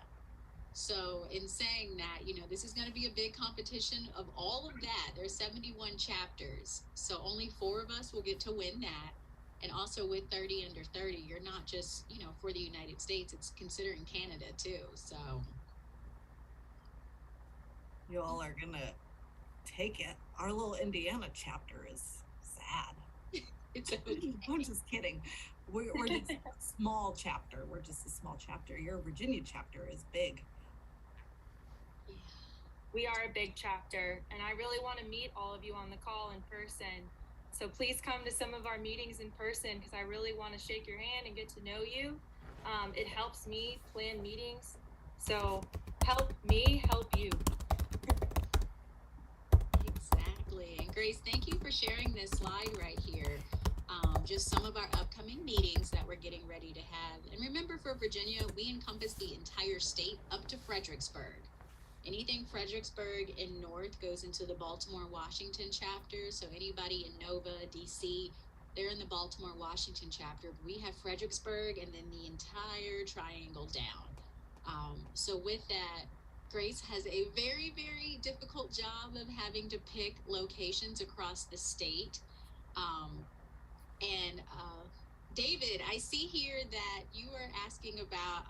So, in saying that, this is going to be a big competition of all of that. There's 71 chapters, so only 4 of us will get to win that. And also with 30 under 30, you're not just, for the United States, it's considering Canada too. So, You all are gonna take it. Our little Indiana chapter is sad. it's okay. I'm just kidding. We're just a small chapter. We're just a small chapter. Your Virginia chapter is big. Yeah. We are a big chapter, and I really want to meet all of you on the call in person. So please come to some of our meetings in person, because I really want to shake your hand and get to know you. It helps me plan meetings. So help me help you. Exactly. And Grace, thank you for sharing this slide right here. Just some of our upcoming meetings that we're getting ready to have. And remember, for Virginia, we encompass the entire state up to Fredericksburg. Anything Fredericksburg and north goes into the Baltimore, Washington chapter. So anybody in Nova, DC, they're in the Baltimore, Washington chapter. But we have Fredericksburg and then the entire triangle down. So with that, Grace has a very, very difficult job of having to pick locations across the state. And David, I see here that you are asking about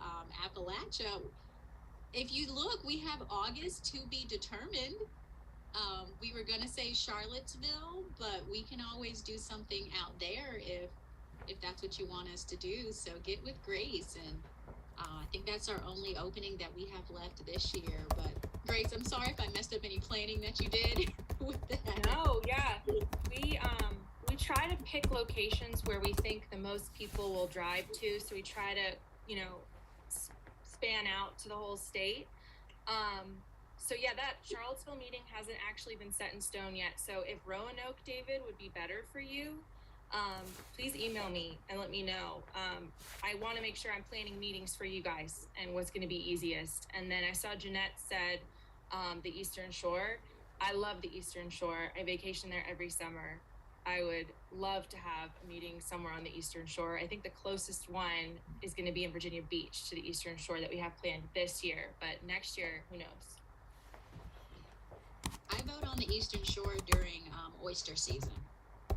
Appalachia. If you look, we have August to be determined. We were going to say Charlottesville, but we can always do something out there if that's what you want us to do. So get with Grace, and I think that's our only opening that we have left this year. But Grace, I'm sorry if I messed up any planning that you did with that. No, yeah, we try to pick locations where we think the most people will drive to. So we try to, span out to the whole state. So yeah, that Charlottesville meeting hasn't actually been set in stone yet. So if Roanoke, David, would be better for you, please email me and let me know. I want to make sure I'm planning meetings for you guys and what's going to be easiest. And then I saw Jeanette said the Eastern Shore. I love the Eastern Shore. I vacation there every summer. I would love to have a meeting somewhere on the Eastern Shore. I think the closest one is going to be in Virginia Beach to the Eastern Shore that we have planned this year. But next year, who knows? I vote on the Eastern Shore during oyster season.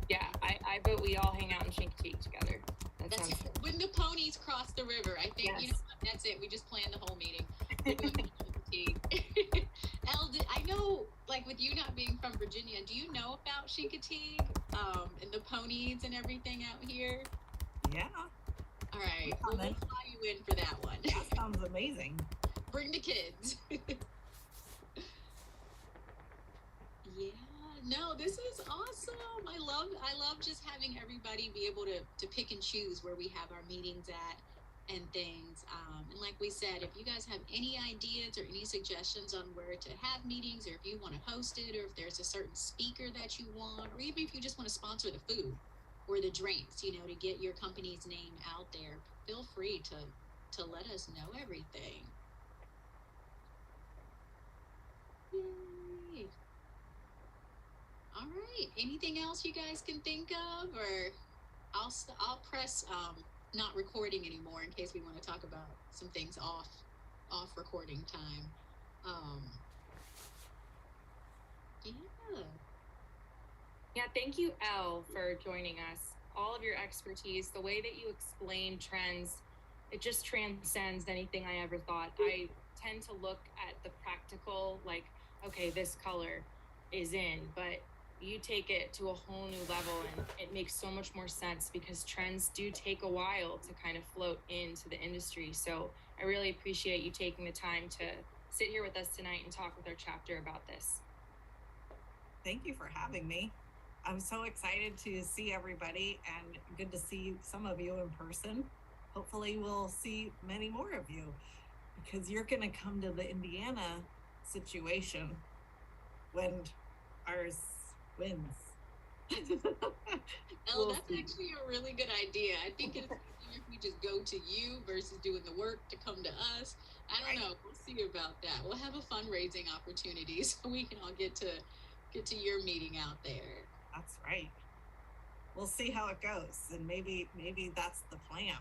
Yeah, I vote we all hang out in Chincoteague together. That's when the ponies cross the river. I think, Yes. That's it. We just planned the whole meeting. Elle, I know, like, with you not being from Virginia, do you know about Chincoteague and the ponies and everything out here? Yeah. All right. Well, we'll fly you in for that one. That sounds amazing. Bring the kids. Yeah. No, this is awesome. I love just having everybody be able to pick and choose where we have our meetings at and things. And like we said, if you guys have any ideas or any suggestions on where to have meetings, or if you want to host it, or if there's a certain speaker that you want, or even if you just want to sponsor the food or the drinks, to get your company's name out there, feel free to let us know everything. Yay. All right. Anything else you guys can think of, or I'll press not recording anymore in case we want to talk about some things off recording time. Yeah, thank you, Elle, for joining us. All of your expertise, the way that you explain trends, it just transcends anything I ever thought. I tend to look at the practical, like, okay, this color is in, but you take it to a whole new level, and it makes so much more sense because trends do take a while to kind of float into the industry. So I really appreciate you taking the time to sit here with us tonight and talk with our chapter about this. Thank you for having me. I'm so excited to see everybody, and good to see some of you in person. Hopefully we'll see many more of you, because you're going to come to the Indiana situation when ours wins. Elle, that's actually a really good idea. I think it's easier if we just go to you versus doing the work to come to us. I don't know. We'll see about that. We'll have a fundraising opportunity so we can all get to your meeting out there. That's right. We'll see how it goes, and maybe that's the plan.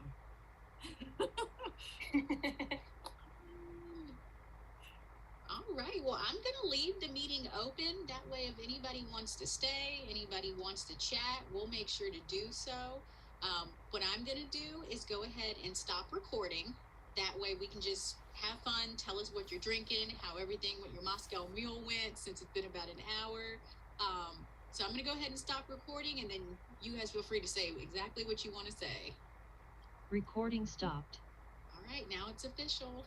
All right. Well, I'm going to leave the meeting open. That way, if anybody wants to stay, anybody wants to chat, we'll make sure to do so. What I'm going to do is go ahead and stop recording. That way, we can just have fun. Tell us what you're drinking, how everything with your Moscow Mule went, since it's been about an hour. So I'm going to go ahead and stop recording, and then you guys feel free to say exactly what you want to say. Recording stopped. All right. Now it's official.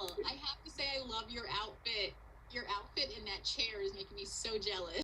Oh, I have to say I love your outfit. Your outfit in that chair is making me so jealous.